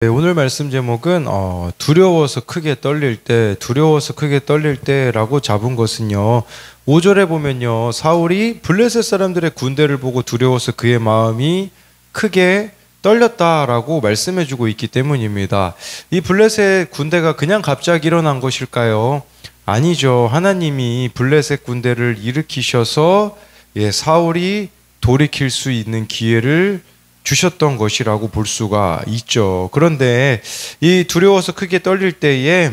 네, 오늘 말씀 제목은 두려워서 크게 떨릴 때, 두려워서 크게 떨릴 때라고 잡은 것은요. 5절에 보면요. 사울이 블레셋 사람들의 군대를 보고 두려워서 그의 마음이 크게 떨렸다라고 말씀해주고 있기 때문입니다. 이 블레셋 군대가 그냥 갑자기 일어난 것일까요? 아니죠. 하나님이 블레셋 군대를 일으키셔서 사울이 돌이킬 수 있는 기회를 주셨던 것이라고 볼 수가 있죠. 그런데 이 두려워서 크게 떨릴 때에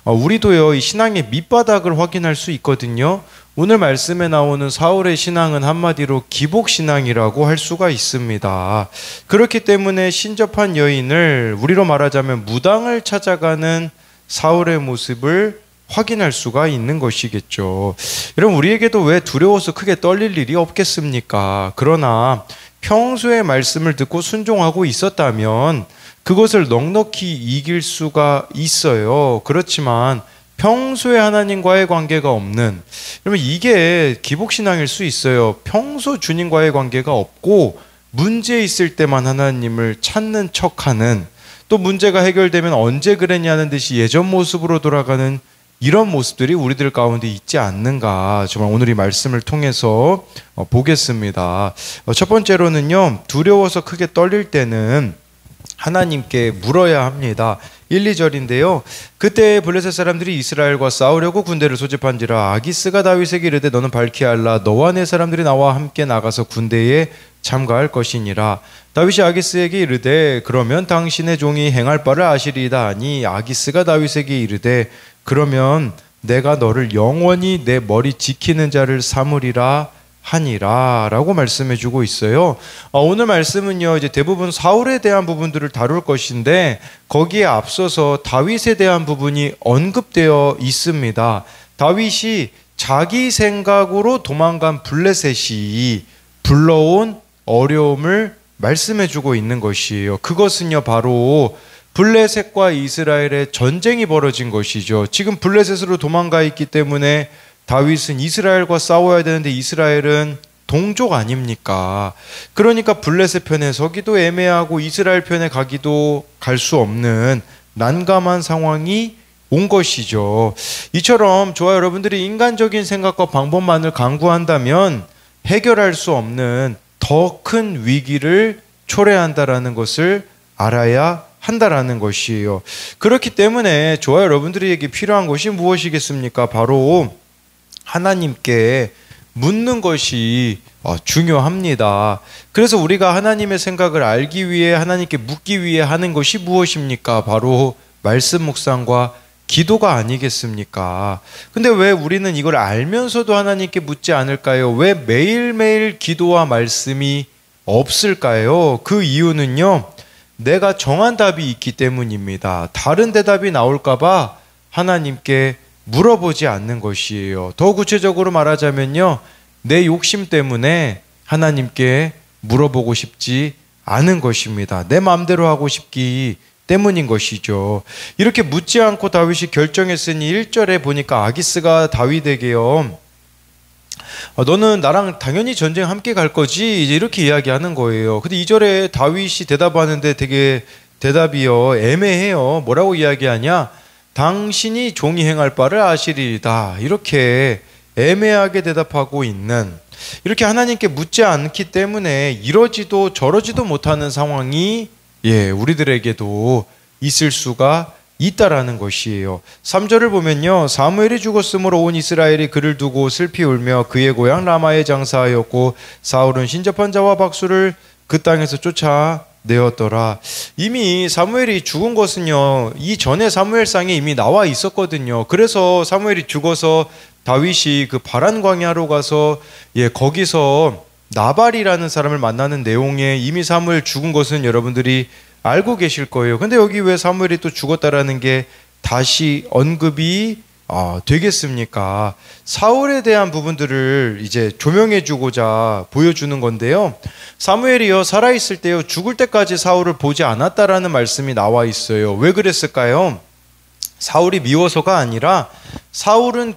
우리도요, 이 신앙의 밑바닥을 확인할 수 있거든요. 오늘 말씀에 나오는 사울의 신앙은 한마디로 기복신앙이라고 할 수가 있습니다. 그렇기 때문에 신접한 여인을, 우리로 말하자면 무당을 찾아가는 사울의 모습을 확인할 수가 있는 것이겠죠. 여러분, 우리에게도 왜 두려워서 크게 떨릴 일이 없겠습니까? 그러나 평소에 말씀을 듣고 순종하고 있었다면 그것을 넉넉히 이길 수가 있어요. 그렇지만 평소에 하나님과의 관계가 없는, 그러면 이게 기복신앙일 수 있어요. 평소 주님과의 관계가 없고 문제 있을 때만 하나님을 찾는 척하는, 또 문제가 해결되면 언제 그랬냐는 듯이 예전 모습으로 돌아가는 이런 모습들이 우리들 가운데 있지 않는가, 정말 오늘 이 말씀을 통해서 보겠습니다. 첫 번째로는요, 두려워서 크게 떨릴 때는 하나님께 물어야 합니다. 1, 2절인데요. 그때 블레셋 사람들이 이스라엘과 싸우려고 군대를 소집한지라 아기스가 다윗에게 이르되 너는 밝히 알라. 너와 내 사람들이 나와 함께 나가서 군대에 참가할 것이니라. 다윗이 아기스에게 이르되 그러면 당신의 종이 행할 바를 아시리이다 하니 아기스가 다윗에게 이르되 그러면 내가 너를 영원히 내 머리 지키는 자를 삼으리라 하니라 라고 말씀해 주고 있어요. 오늘 말씀은요, 이제 대부분 사울에 대한 부분들을 다룰 것인데 거기에 앞서서 다윗에 대한 부분이 언급되어 있습니다. 다윗이 자기 생각으로 도망간 블레셋이 불러온 어려움을 말씀해 주고 있는 것이에요. 그것은요, 바로 블레셋과 이스라엘의 전쟁이 벌어진 것이죠. 지금 블레셋으로 도망가 있기 때문에 다윗은 이스라엘과 싸워야 되는데 이스라엘은 동족 아닙니까? 그러니까 블레셋 편에 서기도 애매하고 이스라엘 편에 가기도 갈 수 없는 난감한 상황이 온 것이죠. 이처럼 저와 여러분들이 인간적인 생각과 방법만을 강구한다면 해결할 수 없는 더 큰 위기를 초래한다라는 것을 알아야 한다라는 것이에요. 그렇기 때문에 저와 여러분들에게 필요한 것이 무엇이겠습니까? 바로 하나님께 묻는 것이 중요합니다. 그래서 우리가 하나님의 생각을 알기 위해, 하나님께 묻기 위해 하는 것이 무엇입니까? 바로 말씀 묵상과 기도가 아니겠습니까? 근데 왜 우리는 이걸 알면서도 하나님께 묻지 않을까요? 왜 매일매일 기도와 말씀이 없을까요? 그 이유는요, 내가 정한 답이 있기 때문입니다. 다른 대답이 나올까봐 하나님께 물어보지 않는 것이에요. 더 구체적으로 말하자면요, 내 욕심 때문에 하나님께 물어보고 싶지 않은 것입니다. 내 마음대로 하고 싶기 때문인 것이죠. 이렇게 묻지 않고 다윗이 결정했으니 1절에 보니까 아기스가 다윗에게요, 너는 나랑 당연히 전쟁 함께 갈 거지, 이제 이렇게 이야기하는 거예요. 근데 2절에 다윗이 대답하는데 되게 대답이요, 애매해요. 뭐라고 이야기하냐? 당신이 종이 행할 바를 아시리이다. 이렇게 애매하게 대답하고 있는, 이렇게 하나님께 묻지 않기 때문에 이러지도 저러지도 못하는 상황이 우리들에게도 있을 수가 있다라는 것이에요. 3절을 보면요, 사무엘이 죽었으므로 온 이스라엘이 그를 두고 슬피 울며 그의 고향 라마에 장사하였고 사울은 신접한 자와 박수를 그 땅에서 쫓아내었더라. 이미 사무엘이 죽은 것은요, 이전에 사무엘상에 이미 나와 있었거든요. 그래서 사무엘이 죽어서 다윗이 그 바란 광야로 가서 거기서 나발이라는 사람을 만나는 내용에 이미 사무엘 죽은 것은 여러분들이 알고 계실 거예요. 근데 여기 왜 사무엘이 또 죽었다라는 게 다시 언급이 되겠습니까? 사울에 대한 부분들을 이제 조명해 주고자 보여주는 건데요. 사무엘이요, 살아있을 때요, 죽을 때까지 사울을 보지 않았다라는 말씀이 나와 있어요. 왜 그랬을까요? 사울이 미워서가 아니라 사울이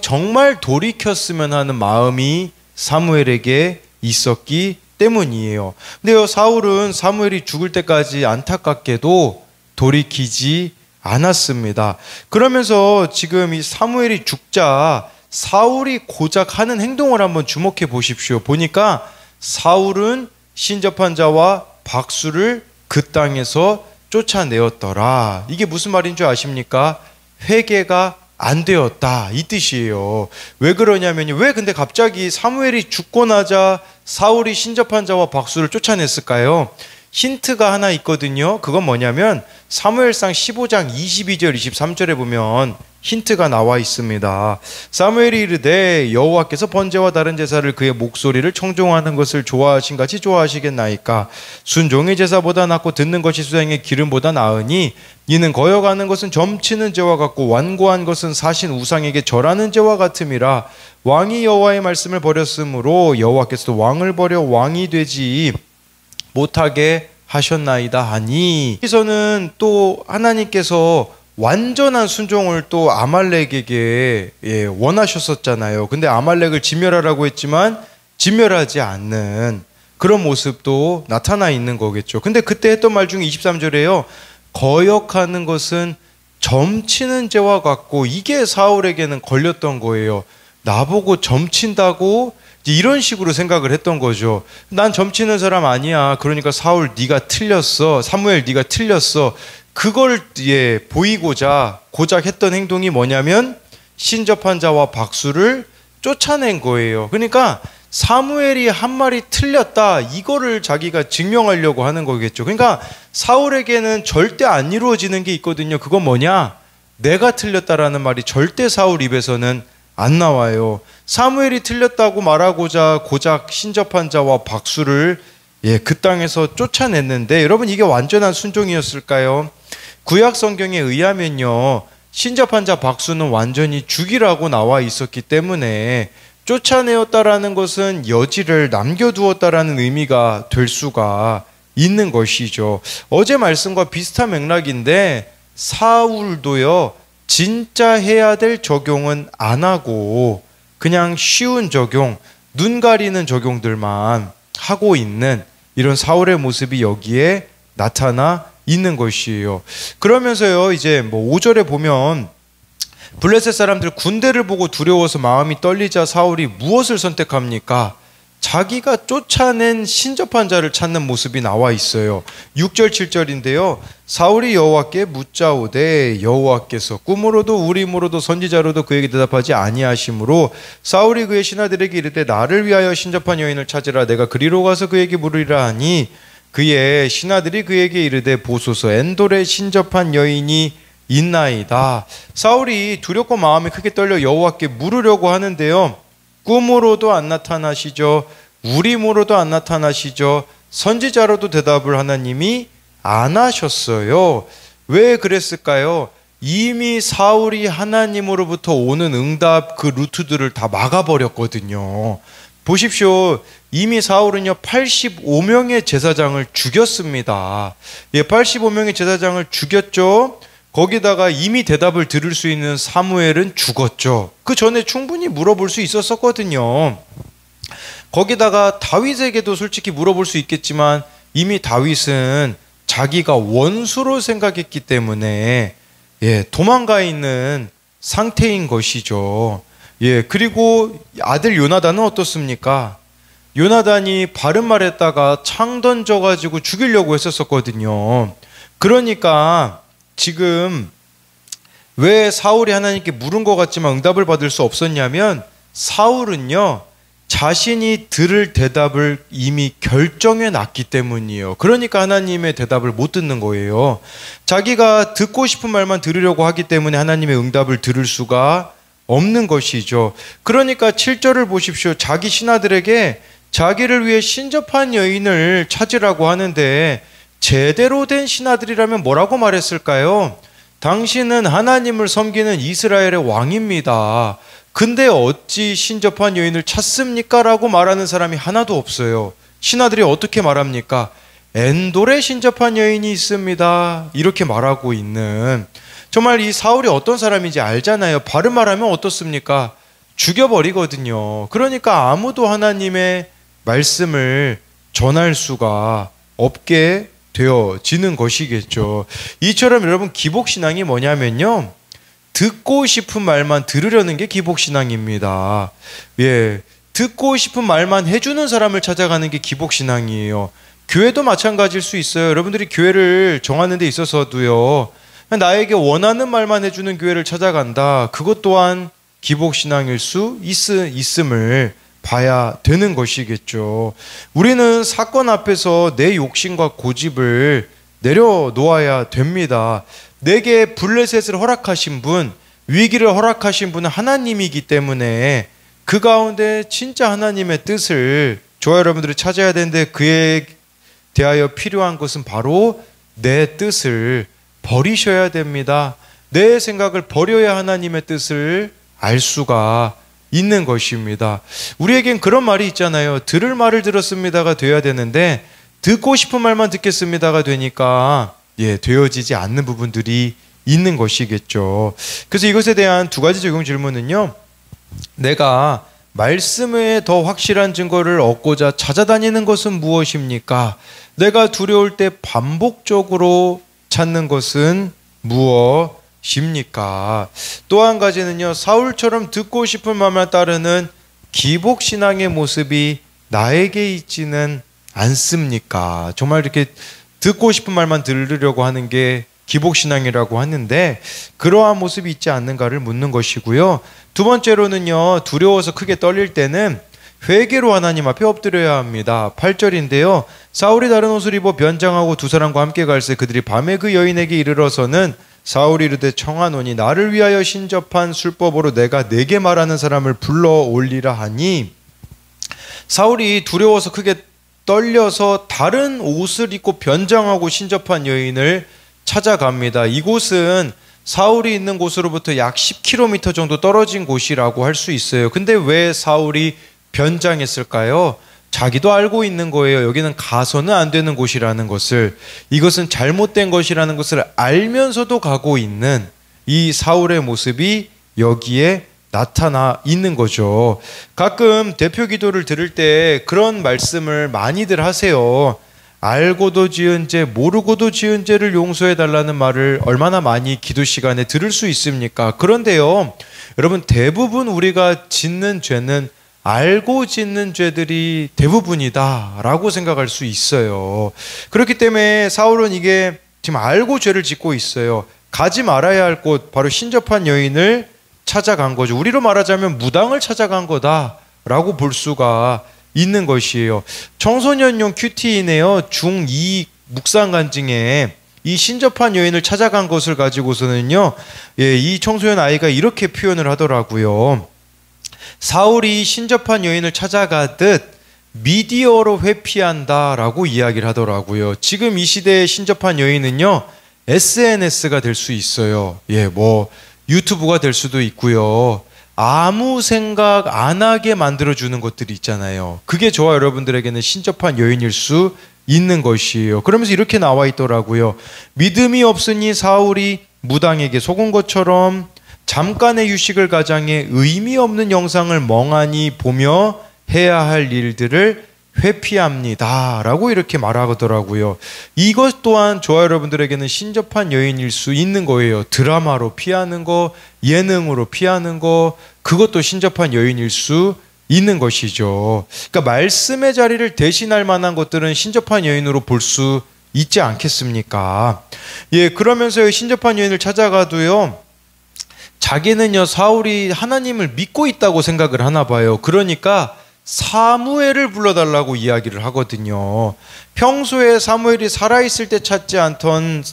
정말 돌이켰으면 하는 마음이 사무엘에게 있었기 때문이에요. 근데요, 사울은 사무엘이 죽을 때까지 안타깝게도 돌이키지 않았습니다. 그러면서 지금 이 사무엘이 죽자 사울이 고작 하는 행동을 한번 주목해 보십시오. 보니까 사울은 신접한 자와 박수를 그 땅에서 쫓아내었더라. 이게 무슨 말인 줄 아십니까? 회개가 안 되었다, 이 뜻이에요. 왜 그러냐면요, 왜 근데 갑자기 사무엘이 죽고 나자 사울이 신접한 자와 박수를 쫓아냈을까요? 힌트가 하나 있거든요. 그건 뭐냐면 사무엘상 15장 22절 23절에 보면 힌트가 나와 있습니다. 사무엘이 이르되 여호와께서 번제와 다른 제사를 그의 목소리를 청종하는 것을 좋아하신 같이 좋아하시겠나이까? 순종의 제사보다 낫고 듣는 것이 수양의 기름보다 나으니 이는 거여가는 것은 점치는 죄와 같고 완고한 것은 사신 우상에게 절하는 죄와 같음이라. 왕이 여호와의 말씀을 버렸으므로 여호와께서도 왕을 버려 왕이 되지 못하게 하셨나이다 하니, 여기서는 또 하나님께서 완전한 순종을 또 아말렉에게 원하셨었잖아요. 근데 아말렉을 진멸하라고 했지만 진멸하지 않는 그런 모습도 나타나 있는 거겠죠. 근데 그때 했던 말 중에 23절에요. 거역하는 것은 점치는 죄와 같고, 이게 사울에게는 걸렸던 거예요. 나보고 점친다고? 이런 식으로 생각을 했던 거죠. 난 점치는 사람 아니야. 그러니까 사울 네가 틀렸어. 사무엘 네가 틀렸어. 그걸 보이고자 고작 했던 행동이 뭐냐면 신접한 자와 박수를 쫓아낸 거예요. 그러니까 사무엘이 한 말이 틀렸다, 이거를 자기가 증명하려고 하는 거겠죠. 그러니까 사울에게는 절대 안 이루어지는 게 있거든요. 그건 뭐냐? 내가 틀렸다라는 말이 절대 사울 입에서는 안 나와요. 사무엘이 틀렸다고 말하고자 고작 신접한 자와 박수를 그 땅에서 쫓아냈는데, 여러분 이게 완전한 순종이었을까요? 구약 성경에 의하면요, 신접한 자 박수는 완전히 죽이라고 나와 있었기 때문에 쫓아내었다라는 것은 여지를 남겨두었다라는 의미가 될 수가 있는 것이죠. 어제 말씀과 비슷한 맥락인데 사울도요, 진짜 해야 될 적용은 안 하고 그냥 쉬운 적용, 눈 가리는 적용들만 하고 있는 이런 사울의 모습이 여기에 나타나 있는 것이에요. 그러면서요, 이제 5절에 보면 블레셋 사람들 군대를 보고 두려워서 마음이 떨리자 사울이 무엇을 선택합니까? 자기가 쫓아낸 신접한 자를 찾는 모습이 나와 있어요. 6절 7절인데요. 사울이 여호와께 묻자오되 여호와께서 꿈으로도 우림으로도 선지자로도 그에게 대답하지 아니하시므로 사울이 그의 신하들에게 이르되 나를 위하여 신접한 여인을 찾으라. 내가 그리로 가서 그에게 물으리라 하니 그의 신하들이 그에게 이르되 보소서 엔돌에 신접한 여인이 있나이다. 사울이 두렵고 마음이 크게 떨려 여호와께 물으려고 하는데요, 꿈으로도 안 나타나시죠. 우림으로도 안 나타나시죠. 선지자로도 대답을 하나님이 안 하셨어요. 왜 그랬을까요? 이미 사울이 하나님으로부터 오는 응답 그 루트들을 다 막아버렸거든요. 보십시오. 이미 사울은요 85명의 제사장을 죽였습니다. 85명의 제사장을 죽였죠. 거기다가 이미 대답을 들을 수 있는 사무엘은 죽었죠. 그 전에 충분히 물어볼 수 있었거든요. 거기다가 다윗에게도 솔직히 물어볼 수 있겠지만 이미 다윗은 자기가 원수로 생각했기 때문에 도망가 있는 상태인 것이죠. 그리고 아들 요나단은 어떻습니까? 요나단이 바른 말 했다가 창 던져가지고 죽이려고 했었거든요. 그러니까 지금 왜 사울이 하나님께 물은 것 같지만 응답을 받을 수 없었냐면 사울은요 자신이 들을 대답을 이미 결정해 놨기 때문이에요. 그러니까 하나님의 대답을 못 듣는 거예요. 자기가 듣고 싶은 말만 들으려고 하기 때문에 하나님의 응답을 들을 수가 없는 것이죠. 그러니까 7절을 보십시오. 자기 신하들에게 자기를 위해 신접한 여인을 찾으라고 하는데 제대로 된 신하들이라면 뭐라고 말했을까요? 당신은 하나님을 섬기는 이스라엘의 왕입니다. 근데 어찌 신접한 여인을 찾습니까? 라고 말하는 사람이 하나도 없어요. 신하들이 어떻게 말합니까? 엔돌에 신접한 여인이 있습니다. 이렇게 말하고 있는, 정말 이 사울이 어떤 사람인지 알잖아요. 바른 말하면 어떻습니까? 죽여버리거든요. 그러니까 아무도 하나님의 말씀을 전할 수가 없게 되어지는 것이겠죠. 이처럼 여러분 기복신앙이 뭐냐면요, 듣고 싶은 말만 들으려는 게 기복신앙입니다. 예, 듣고 싶은 말만 해주는 사람을 찾아가는 게 기복신앙이에요. 교회도 마찬가지일 수 있어요. 여러분들이 교회를 정하는 데 있어서도요, 나에게 원하는 말만 해주는 교회를 찾아간다. 그것 또한 기복신앙일 수 있음을 봐야 되는 것이겠죠. 우리는 사건 앞에서 내 욕심과 고집을 내려놓아야 됩니다. 내게 블레셋을 허락하신 분, 위기를 허락하신 분은 하나님이기 때문에 그 가운데 진짜 하나님의 뜻을 저와 여러분들이 찾아야 되는데, 그에 대하여 필요한 것은 바로 내 뜻을 버리셔야 됩니다. 내 생각을 버려야 하나님의 뜻을 알 수가 있는 것입니다. 우리에겐 그런 말이 있잖아요. 들을 말을 들었습니다가 돼야 되는데 듣고 싶은 말만 듣겠습니다가 되니까 되어지지 않는 부분들이 있는 것이겠죠. 그래서 이것에 대한 두 가지 적용 질문은요, 내가 말씀에 더 확실한 증거를 얻고자 찾아다니는 것은 무엇입니까? 내가 두려울 때 반복적으로 찾는 것은 무엇입니까? 또 한 가지는요, 사울처럼 듣고 싶은 말만 따르는 기복신앙의 모습이 나에게 있지는 않습니까? 정말 이렇게 듣고 싶은 말만 들으려고 하는 게 기복신앙이라고 하는데 그러한 모습이 있지 않는가를 묻는 것이고요. 두 번째로는요, 두려워서 크게 떨릴 때는 회개로 하나님 앞에 엎드려야 합니다. 8절인데요. 사울이 다른 옷을 입어 변장하고 두 사람과 함께 갈새 그들이 밤에 그 여인에게 이르러서는 사울이 이르되 청하노니 나를 위하여 신접한 술법으로 내가 네게 말하는 사람을 불러 올리라 하니, 사울이 두려워서 크게 떨려서 다른 옷을 입고 변장하고 신접한 여인을 찾아갑니다. 이곳은 사울이 있는 곳으로부터 약 10km 정도 떨어진 곳이라고 할 수 있어요. 근데 왜 사울이 변장했을까요? 자기도 알고 있는 거예요. 여기는 가서는 안 되는 곳이라는 것을, 이것은 잘못된 것이라는 것을 알면서도 가고 있는 이 사울의 모습이 여기에 나타나 있는 거죠. 가끔 대표 기도를 들을 때 그런 말씀을 많이들 하세요. 알고도 지은 죄, 모르고도 지은 죄를 용서해 달라는 말을 얼마나 많이 기도 시간에 들을 수 있습니까? 그런데요, 여러분, 대부분 우리가 짓는 죄는 알고 짓는 죄들이 대부분이다라고 생각할 수 있어요. 그렇기 때문에 사울은 이게 지금 알고 죄를 짓고 있어요. 가지 말아야 할 곳, 바로 신접한 여인을 찾아간 거죠. 우리로 말하자면 무당을 찾아간 거다라고 볼 수가 있는 것이에요. 청소년용 큐티이네요. 중2 묵상 간증에 이 신접한 여인을 찾아간 것을 가지고서는요, 이 청소년 아이가 이렇게 표현을 하더라고요. 사울이 신접한 여인을 찾아가듯 미디어로 회피한다라고 이야기를 하더라고요. 지금 이 시대의 신접한 여인은요, SNS가 될 수 있어요. 유튜브가 될 수도 있고요. 아무 생각 안 하게 만들어주는 것들이 있잖아요. 그게 저와 여러분들에게는 신접한 여인일 수 있는 것이에요. 그러면서 이렇게 나와 있더라고요. 믿음이 없으니 사울이 무당에게 속은 것처럼 잠깐의 유식을 가장해 의미 없는 영상을 멍하니 보며 해야 할 일들을 회피합니다 라고 이렇게 말하더라고요. 이것 또한 저와 여러분들에게는 신접한 여인일 수 있는 거예요. 드라마로 피하는 거, 예능으로 피하는 거, 그것도 신접한 여인일 수 있는 것이죠. 그러니까 말씀의 자리를 대신할 만한 것들은 신접한 여인으로 볼 수 있지 않겠습니까? 그러면서 신접한 여인을 찾아가도요, 자기는요, 사울이 하나님을 믿고 있다고 생각을 하나 봐요. 그러니까 사무엘을 불러달라고 이야기를 하거든요. 평소에 사무엘이 살아있을 때 찾지 않던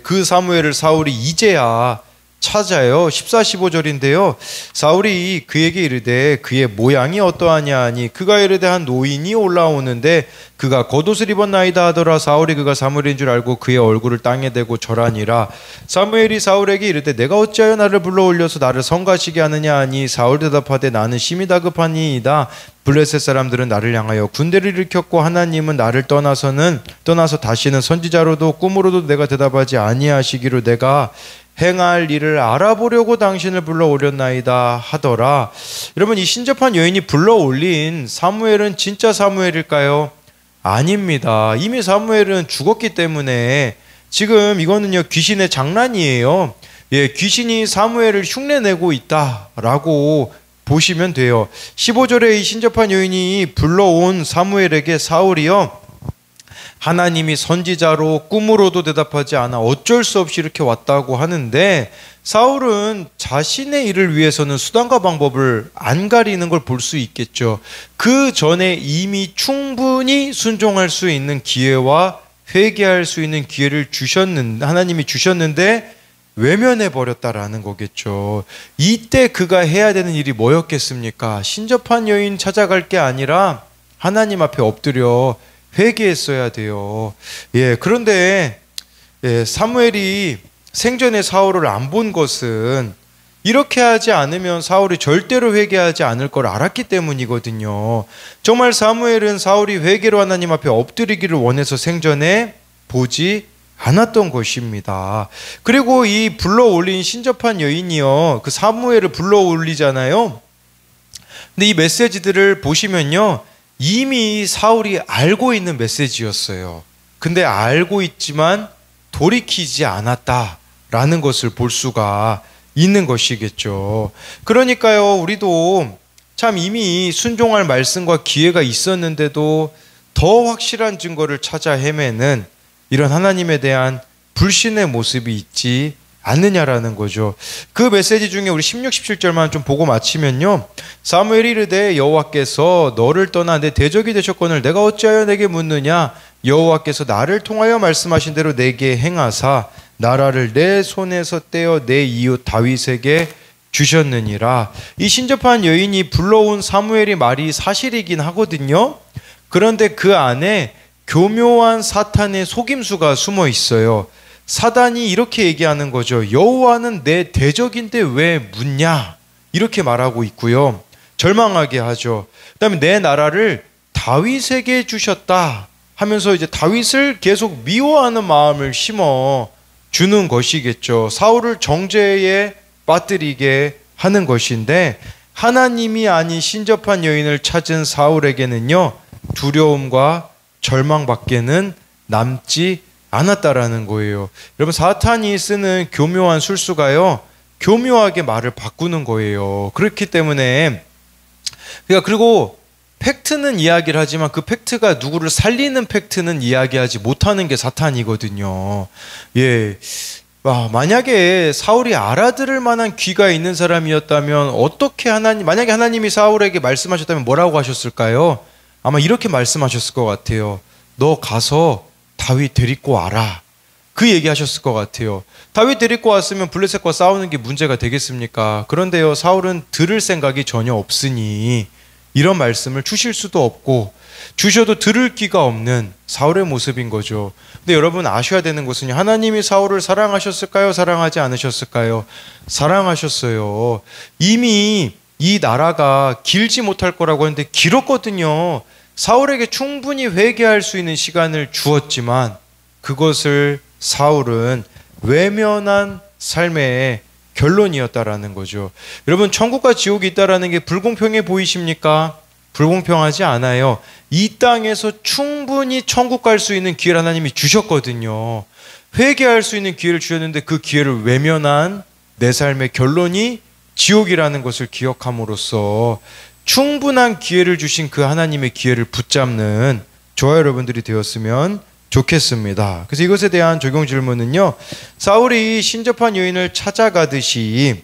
그 사무엘을 사울이 이제야 찾아요. 14, 15절인데요. 사울이 그에게 이르되 그의 모양이 어떠하냐 하니 그가 이르되 한 노인이 올라오는데 그가 겉옷을 입었나이다 하더라. 사울이 그가 사무엘인 줄 알고 그의 얼굴을 땅에 대고 절하니라. 사무엘이 사울에게 이르되 내가 어찌하여 나를 불러 올려서 나를 성가시게 하느냐 하니 사울 대답하되 나는 심히 다급하니이다. 블레셋 사람들은 나를 향하여 군대를 일으켰고 하나님은 나를 떠나서 다시는 선지자로도 꿈으로도 내가 대답하지 아니하시기로 내가 행할 일을 알아보려고 당신을 불러 올렸나이다 하더라. 여러분, 이 신접한 여인이 불러 올린 사무엘은 진짜 사무엘일까요? 아닙니다. 이미 사무엘은 죽었기 때문에 지금 이거는요 귀신의 장난이에요. 예, 귀신이 사무엘을 흉내내고 있다라고 보시면 돼요. 15절에 이 신접한 여인이 불러온 사무엘에게 사울이요 하나님이 선지자로 꿈으로도 대답하지 않아 어쩔 수 없이 이렇게 왔다고 하는데, 사울은 자신의 일을 위해서는 수단과 방법을 안 가리는 걸 볼 수 있겠죠. 그 전에 이미 충분히 순종할 수 있는 기회와 회개할 수 있는 기회를 하나님이 주셨는데 외면해 버렸다라는 거겠죠. 이때 그가 해야 되는 일이 뭐였겠습니까? 신접한 여인 찾아갈 게 아니라 하나님 앞에 엎드려 회개했어야 돼요. 예, 그런데 사무엘이 생전에 사울을 안 본 것은 이렇게 하지 않으면 사울이 절대로 회개하지 않을 걸 알았기 때문이거든요. 정말 사무엘은 사울이 회개로 하나님 앞에 엎드리기를 원해서 생전에 보지 않았던 것입니다. 그리고 이 불러올린 신접한 여인이요, 그 사무엘을 불러올리잖아요. 근데 이 메시지들을 보시면요, 이미 사울이 알고 있는 메시지였어요. 근데 알고 있지만 돌이키지 않았다라는 것을 볼 수가 있는 것이겠죠. 그러니까요, 우리도 참 이미 순종할 말씀과 기회가 있었는데도 더 확실한 증거를 찾아 헤매는 이런 하나님에 대한 불신의 모습이 있지 않느냐라는 거죠. 그 메시지 중에 우리 16, 17절만 좀 보고 마치면요, 사무엘이 이르되 여호와께서 너를 떠나 내 대적이 되셨거늘 내가 어찌하여 내게 묻느냐. 여호와께서 나를 통하여 말씀하신 대로 내게 행하사 나라를 내 손에서 떼어 내 이웃 다윗에게 주셨느니라. 이 신접한 여인이 불러온 사무엘이 말이 사실이긴 하거든요. 그런데 그 안에 교묘한 사탄의 속임수가 숨어 있어요. 사단이 이렇게 얘기하는 거죠. 여호와는 내 대적인데 왜 묻냐, 이렇게 말하고 있고요. 절망하게 하죠. 그 다음에 내 나라를 다윗에게 주셨다 하면서 이제 다윗을 계속 미워하는 마음을 심어 주는 것이겠죠. 사울을 정죄에 빠뜨리게 하는 것인데, 하나님이 아닌 신접한 여인을 찾은 사울에게는요 두려움과 절망밖에는 남지 않았다라는 거예요. 여러분, 사탄이 쓰는 교묘한 술수가요 교묘하게 말을 바꾸는 거예요. 그렇기 때문에 그리고 팩트는 이야기를 하지만 그 팩트가 누구를 살리는 팩트는 이야기하지 못하는 게 사탄이거든요. 예, 만약에 사울이 알아들을 만한 귀가 있는 사람이었다면 어떻게 만약에 하나님이 사울에게 말씀하셨다면 뭐라고 하셨을까요? 아마 이렇게 말씀하셨을 것 같아요. 너 가서 다윗 데리고 와라. 그 얘기하셨을 것 같아요. 다윗 데리고 왔으면 블레셋과 싸우는 게 문제가 되겠습니까? 그런데요, 사울은 들을 생각이 전혀 없으니 이런 말씀을 주실 수도 없고, 주셔도 들을 귀가 없는 사울의 모습인 거죠. 근데 여러분 아셔야 되는 것은, 하나님이 사울을 사랑하셨을까요? 사랑하지 않으셨을까요? 사랑하셨어요. 이미 이 나라가 길지 못할 거라고 했는데 길었거든요. 사울에게 충분히 회개할 수 있는 시간을 주었지만 그것을 사울은 외면한 삶의 결론이었다라는 거죠. 여러분, 천국과 지옥이 있다라는 게 불공평해 보이십니까? 불공평하지 않아요. 이 땅에서 충분히 천국 갈 수 있는 기회를 하나님이 주셨거든요. 회개할 수 있는 기회를 주셨는데 그 기회를 외면한 내 삶의 결론이 지옥이라는 것을 기억함으로써 충분한 기회를 주신 그 하나님의 기회를 붙잡는 저와 여러분들이 되었으면 좋겠습니다. 그래서 이것에 대한 적용 질문은요, 사울이 신접한 여인을 찾아가듯이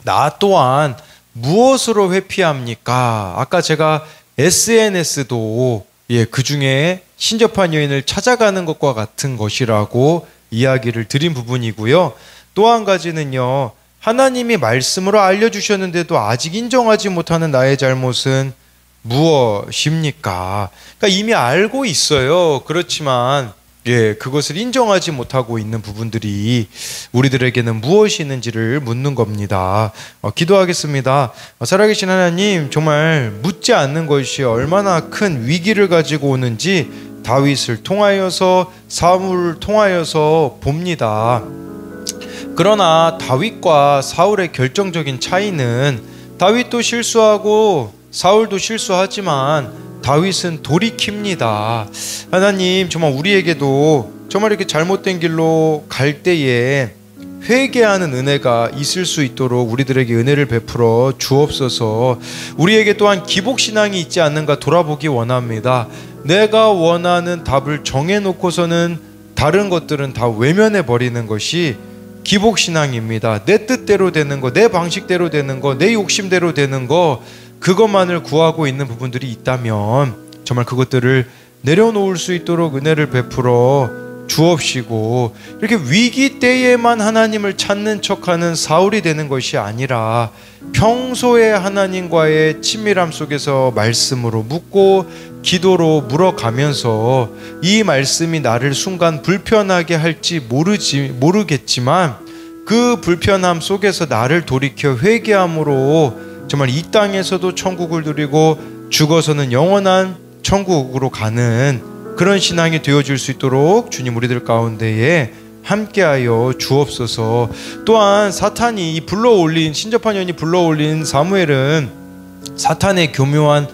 나 또한 무엇으로 회피합니까? 아까 제가 SNS도 그 중에 신접한 여인을 찾아가는 것과 같은 것이라고 이야기를 드린 부분이고요. 또 한 가지는요, 하나님이 말씀으로 알려주셨는데도 아직 인정하지 못하는 나의 잘못은 무엇입니까? 그러니까 이미 알고 있어요. 그렇지만 그것을 인정하지 못하고 있는 부분들이 우리들에게는 무엇이 있는지를 묻는 겁니다. 기도하겠습니다. 살아계신 하나님, 정말 묻지 않는 것이 얼마나 큰 위기를 가지고 오는지 다윗을 통하여서, 사울을 통하여서 봅니다. 그러나 다윗과 사울의 결정적인 차이는, 다윗도 실수하고 사울도 실수하지만 다윗은 돌이킵니다. 하나님, 정말 우리에게도 정말 이렇게 잘못된 길로 갈 때에 회개하는 은혜가 있을 수 있도록 우리들에게 은혜를 베풀어 주옵소서. 우리에게 또한 기복신앙이 있지 않는가 돌아보기 원합니다. 내가 원하는 답을 정해놓고서는 다른 것들은 다 외면해 버리는 것이 기복신앙입니다. 내 뜻대로 되는 거, 내 방식대로 되는 거, 내 욕심대로 되는 거, 그것만을 구하고 있는 부분들이 있다면 정말 그것들을 내려놓을 수 있도록 은혜를 베풀어 주옵시고, 이렇게 위기 때에만 하나님을 찾는 척하는 사울이 되는 것이 아니라 평소에 하나님과의 친밀함 속에서 말씀으로 묻고 기도로 물어가면서 이 말씀이 나를 순간 불편하게 할지 모르겠지만 그 불편함 속에서 나를 돌이켜 회개함으로 정말 이 땅에서도 천국을 누리고 죽어서는 영원한 천국으로 가는 그런 신앙이 되어줄 수 있도록 주님 우리들 가운데에 함께하여 주옵소서. 또한 사탄이 이 불러올린 신접한 년이 불러올린 사무엘은 사탄의 교묘한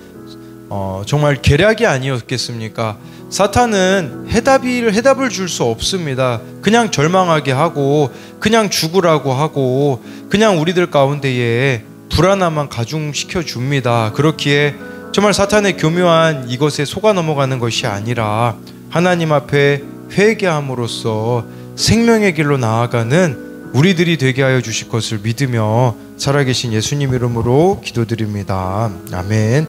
정말 계략이 아니었겠습니까? 사탄은 해답을 줄 수 없습니다. 그냥 절망하게 하고 그냥 죽으라고 하고 그냥 우리들 가운데에 불안함만 가중시켜 줍니다. 그렇기에 정말 사탄의 교묘한 이것에 속아 넘어가는 것이 아니라 하나님 앞에 회개함으로써 생명의 길로 나아가는 우리들이 되게 하여 주실 것을 믿으며 살아계신 예수님 이름으로 기도드립니다. 아멘.